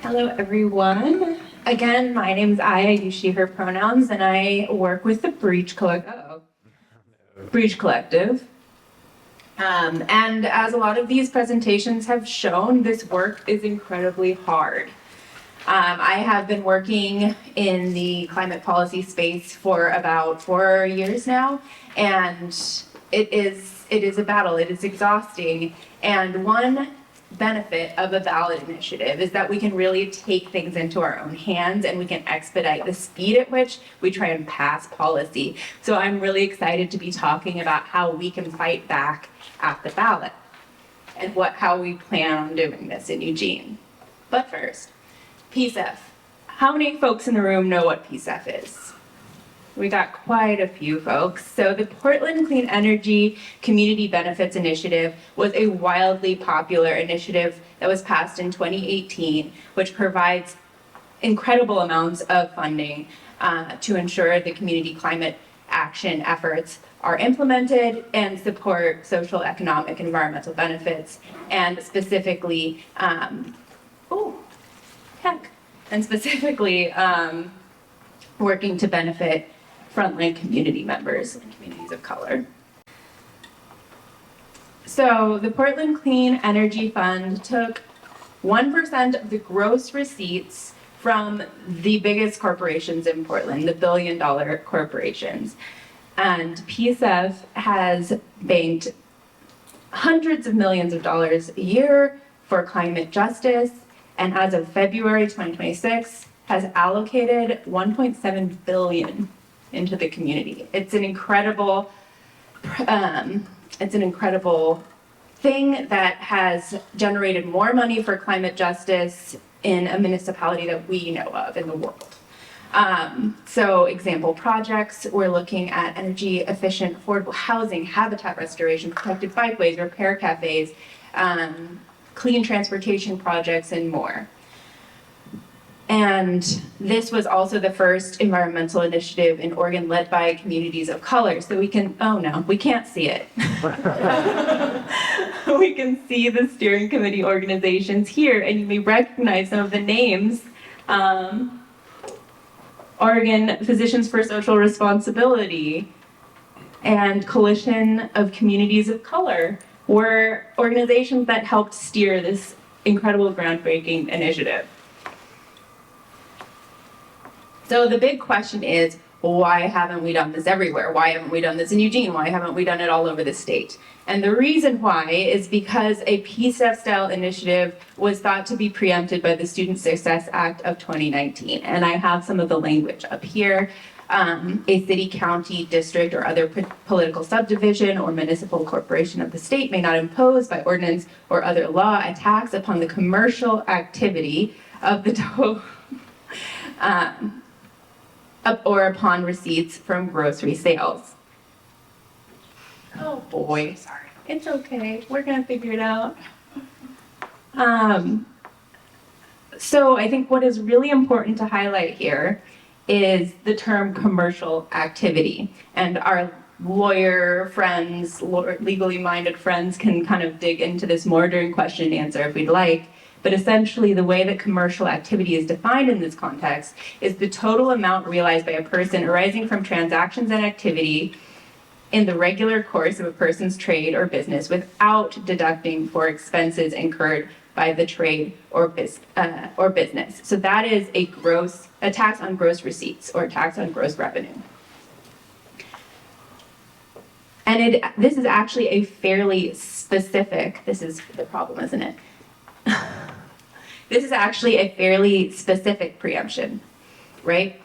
Hello, everyone. Again, my name is Aya, I use she, her pronouns, and I work with the Breach Collective. And as a lot of these presentations have shown, this work is incredibly hard. I have been working in the climate policy space for about 4 years now, and it is a battle. It is exhausting. And one benefit of a ballot initiative is that we can really take things into our own hands and we can expedite the speed at which we try and pass policy. So I'm really excited to be talking about how we can fight back at the ballot and how we plan on doing this in Eugene. But first, PSEF. How many folks in the room know what PSEF is? We got quite a few folks. So the Portland Clean Energy Community Benefits Initiative was a wildly popular initiative that was passed in 2018, which provides incredible amounts of funding to ensure the community climate action efforts are implemented and support social, economic, environmental benefits, and specifically, working to benefit frontline community members and communities of color. So the Portland Clean Energy Fund took 1% of the gross receipts from the biggest corporations in Portland, the billion-dollar corporations. And PSEF has banked hundreds of millions of dollars a year for climate justice, and as of February 2026, has allocated $1.7 billion into the community. It's an incredible thing that has generated more money for climate justice in a municipality that we know of in the world. So example projects, we're looking at energy efficient, affordable housing, habitat restoration, protected bikeways, repair cafes, clean transportation projects, and more. And this was also the first environmental initiative in Oregon led by communities of color. So we can, oh no, we can't see it. We can see the steering committee organizations here, and you may recognize some of the names. Oregon Physicians for Social Responsibility and Coalition of Communities of Color were organizations that helped steer this incredible groundbreaking initiative. So the big question is, why haven't we done this everywhere? Why haven't we done this in Eugene? Why haven't we done it all over the state? And the reason why is because a PSEF-style initiative was thought to be preempted by the Student Success Act of 2019. And I have some of the language up here. A city, county, district, or other political subdivision or municipal corporation of the state may not impose by ordinance or other law a tax upon the commercial activity of the or upon receipts from grocery sales. Oh boy, sorry. It's okay. We're gonna figure it out. So I think what is really important to highlight here is the term commercial activity. And our lawyer friends, legally minded friends can kind of dig into this more during question and answer if we'd like. But essentially, the way that commercial activity is defined in this context is the total amount realized by a person arising from transactions and activity in the regular course of a person's trade or business without deducting for expenses incurred by the trade or business. So that is a tax on gross receipts or tax on gross revenue. And this is actually a fairly specific, this is the problem, isn't it? This is actually a fairly specific preemption, right?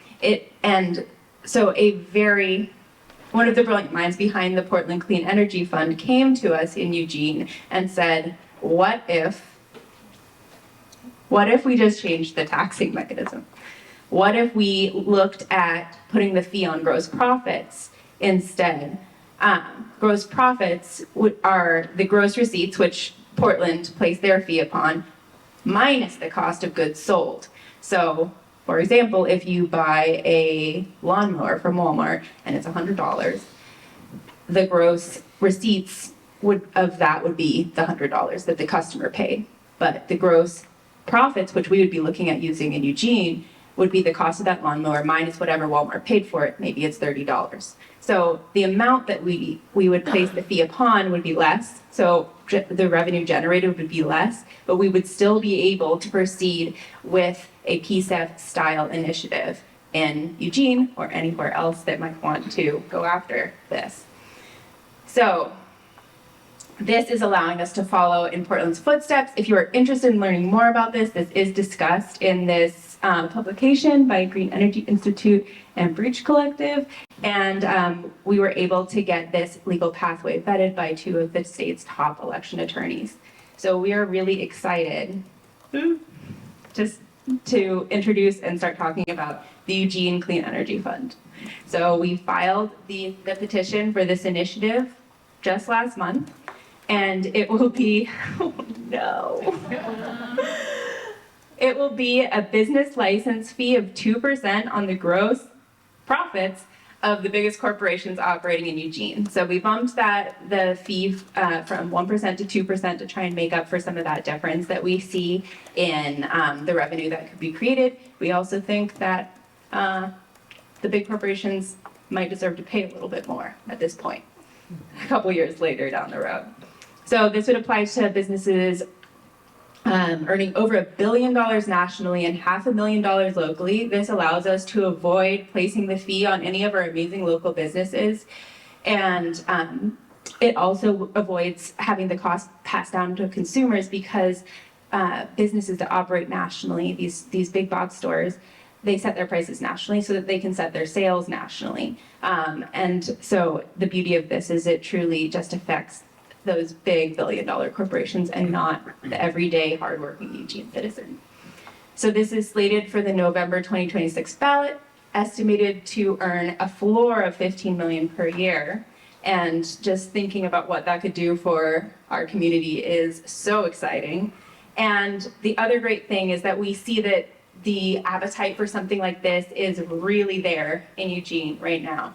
And so one of the brilliant minds behind the Portland Clean Energy Fund came to us in Eugene and said, what if we just changed the taxing mechanism? What if we looked at putting the fee on gross profits instead? Gross profits are the gross receipts, which Portland placed their fee upon, minus the cost of goods sold. So, for example, if you buy a lawnmower from Walmart and it's $100, the gross receipts of that would be the $100 that the customer paid. But the gross profits, which we would be looking at using in Eugene, would be the cost of that lawnmower minus whatever Walmart paid for it. Maybe it's $30. So the amount that we would place the fee upon would be less. So the revenue generated would be less, but we would still be able to proceed with a PSEF style initiative in Eugene or anywhere else that might want to go after this. So this is allowing us to follow in Portland's footsteps. If you are interested in learning more about this, this is discussed in this publication by Green Energy Institute and Breach Collective. And we were able to get this legal pathway vetted by 2 of the state's top election attorneys. So we are really excited just to introduce and start talking about the Eugene Clean Energy Fund. So we filed the petition for this initiative just last month, and it will be, oh no. It will be a business license fee of 2% on the gross profits of the biggest corporations operating in Eugene. So we bumped the fee from 1% to 2% to try and make up for some of that difference that we see in the revenue that could be created. We also think that the big corporations might deserve to pay a little bit more at this point, a couple years later down the road. So this would apply to businesses earning over $1 billion nationally and $500,000 locally. This allows us to avoid placing the fee on any of our amazing local businesses. And it also avoids having the cost passed down to consumers because businesses that operate nationally, these big box stores, they set their prices nationally so that they can set their sales nationally. And so the beauty of this is it truly just affects those big billion-dollar corporations and not the everyday hardworking Eugene citizen. So this is slated for the November 2026 ballot, estimated to earn a floor of $15 million per year. And just thinking about what that could do for our community is so exciting. And the other great thing is that we see that the appetite for something like this is really there in Eugene right now.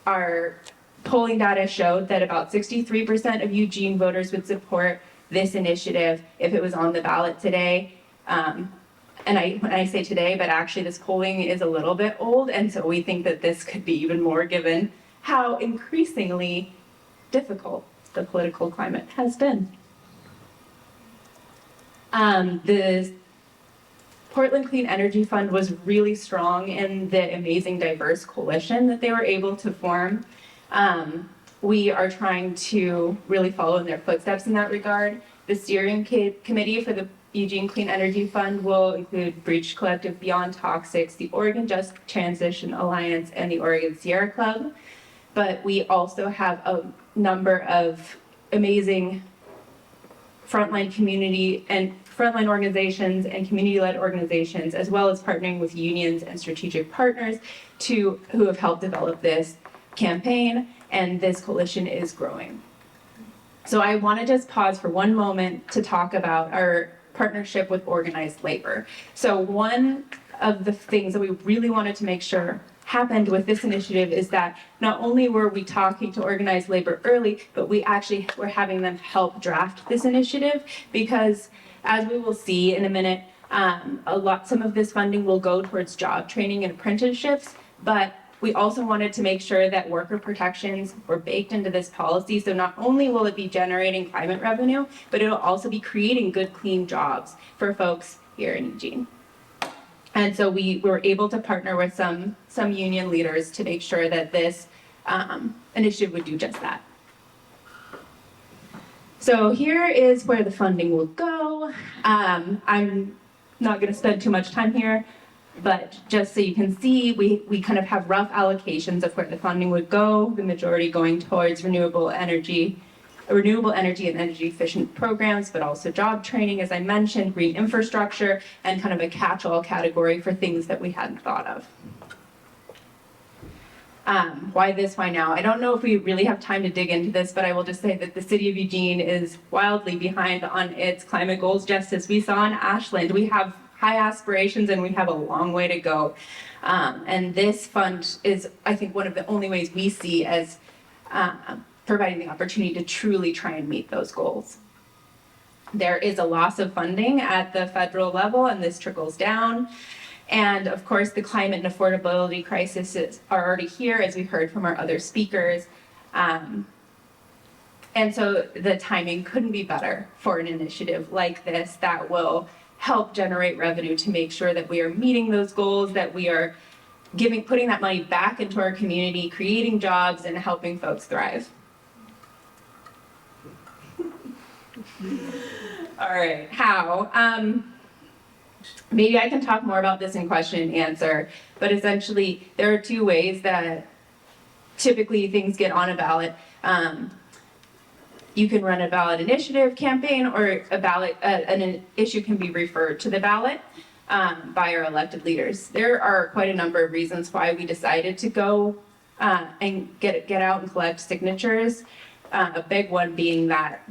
Our polling data showed that about 63% of Eugene voters would support this initiative if it was on the ballot today. And when I say today, but actually this polling is a little bit old, and so we think that this could be even more given how increasingly difficult the political climate has been. The Portland Clean Energy Fund was really strong in the amazing diverse coalition that they were able to form. We are trying to really follow in their footsteps in that regard. The steering committee for the Eugene Clean Energy Fund will include Breach Collective, Beyond Toxics, the Oregon Just Transition Alliance, and the Oregon Sierra Club. But we also have a number of amazing frontline community and frontline organizations and community-led organizations, as well as partnering with unions and strategic partners who have helped develop this campaign, and this coalition is growing. So I want to just pause for one moment to talk about our partnership with organized labor. So one of the things that we really wanted to make sure happened with this initiative is that not only were we talking to organized labor early, but we actually were having them help draft this initiative, because as we will see in a minute, some of this funding will go towards job training and apprenticeships, but we also wanted to make sure that worker protections were baked into this policy. So not only will it be generating climate revenue, but it'll also be creating good, clean jobs for folks here in Eugene. And so we were able to partner with some union leaders to make sure that this initiative would do just that. So here is where the funding will go. I'm not going to spend too much time here, but just so you can see, we kind of have rough allocations of where the funding would go, the majority going towards renewable energy and energy efficient programs, but also job training, as I mentioned, green infrastructure, and kind of a catch-all category for things that we hadn't thought of. Why this, why now? I don't know if we really have time to dig into this, but I will just say that the city of Eugene is wildly behind on its climate goals, just as we saw in Ashland. We have high aspirations and we have a long way to go. And this fund is, I think, one of the only ways we see as providing the opportunity to truly try and meet those goals. There is a loss of funding at the federal level, and this trickles down. And of course, the climate and affordability crises are already here, as we heard from our other speakers. And so the timing couldn't be better for an initiative like this that will help generate revenue to make sure that we are meeting those goals, that we are putting that money back into our community, creating jobs, and helping folks thrive. All right, how? Maybe I can talk more about this in question and answer, but essentially there are two ways that typically things get on a ballot. You can run a ballot initiative campaign, or a ballot, an issue can be referred to the ballot by our elected leaders. There are quite a number of reasons why we decided to go and get out and collect signatures. A big one being that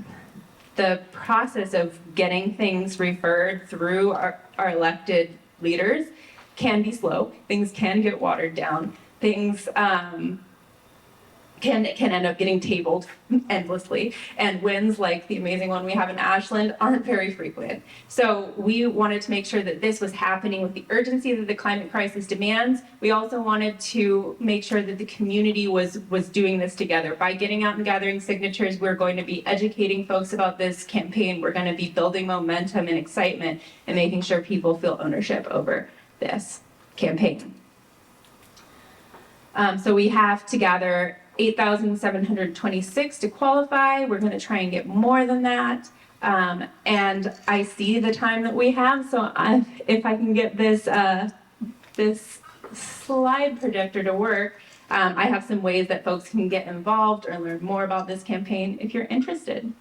the process of getting things referred through our elected leaders can be slow. Things can get watered down. Things can end up getting tabled endlessly. And wins like the amazing one we have in Ashland aren't very frequent. So we wanted to make sure that this was happening with the urgency that the climate crisis demands. We also wanted to make sure that the community was doing this together. By getting out and gathering signatures, we're going to be educating folks about this campaign. We're going to be building momentum and excitement and making sure people feel ownership over this campaign. So we have to gather 8,726 to qualify. We're going to try and get more than that. And I see the time that we have, so if I can get this this slide projector to work, I have some ways that folks can get involved or learn more about this campaign if you're interested.